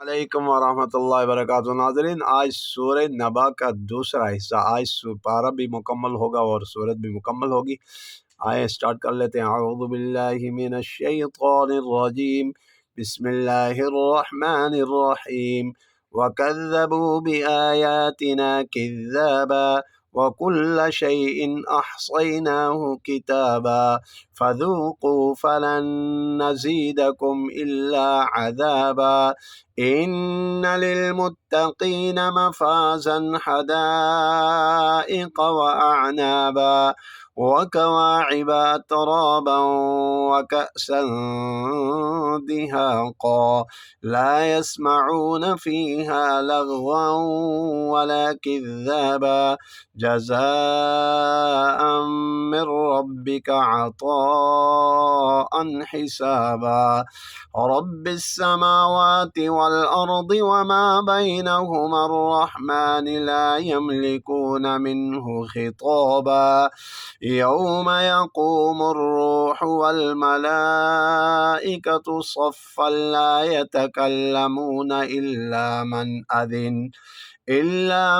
अलैकुम वरहमतुल्लाहि वबरकातुहू। नाज़रीन, आज सूरह नबा का दूसरा हिस्सा, आज पारा भी मुकम्मल होगा और सूरत भी मुकम्मल होगी। आए स्टार्ट कर लेते हैं। अऊज़ु बिल्लाहि मिनश शैतानिर रजीम, बिस्मिल्लाहिर रहमानिर रहीम। वकज़्ज़बू बिआयातिना किज़्ज़ाबा वकुल्ल शैइन अहसैनाहु किताबा फ़ज़ूक़ू फ़लन नज़ीदकुम इल्ला अज़ाबा। इन्न लिलमुत्तक़ीन मफ़ाज़न हदाइक़ व अअनाबा वकवाइब अतराबा वकअसन दिहाक़ा ला यस्मऊन फ़ीहा लग़वन वला किज़्ज़ाबा जज़ाअन मिर रब्बिक अताअन हिसाबा। रब्बिस समावाति वल अर्दि वमा बैनहुमा अर्रहमान ला यमलिकून मिन्हु खिताबा। यौम यक़ूमुर रूहु वल मलाइकतु सफ़्फ़न ला यतकल्लमून इल्ला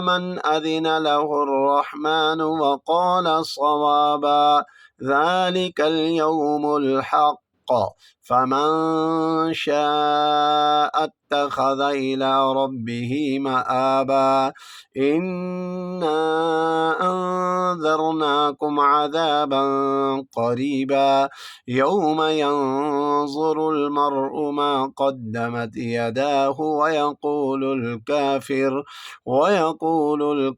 मन अज़िन लहुर रहमानु व क़ाल सवाबा। ज़ालिकल यौमुल हक़्क़ फ़मन शाअ इत्तख़ज़ इला रब्बिही मआबा। इन्ना अंज़रनाकुम अज़ाबन क़रीबा यौम यंज़ुरुल मर्'ु मा क़द्दमत यदाहु वयक़ूलुल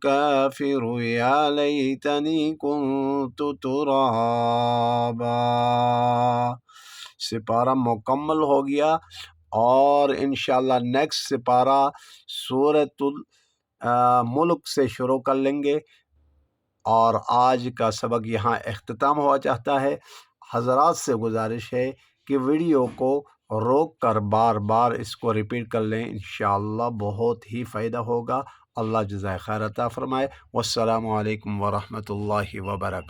काफ़िरु या लैतनी कुन्तु तुराबा। सिपारा मुकम्मल हो गया और इंशाअल्लाह नेक्स्ट सिपारा सूरतुल मुल्क से शुरू कर लेंगे और आज का सबक यहाँ इख्तिताम हुआ चाहता है। हज़रात से गुजारिश है कि वीडियो को रोक कर बार बार इसको रिपीट कर लें, इंशाअल्लाह बहुत ही फ़ायदा होगा। अल्लाह जज़ाए खैर अता फ़रमाए। वस्सलामु अलैकुम वरहमतुल्लाहि वबरकातुहू।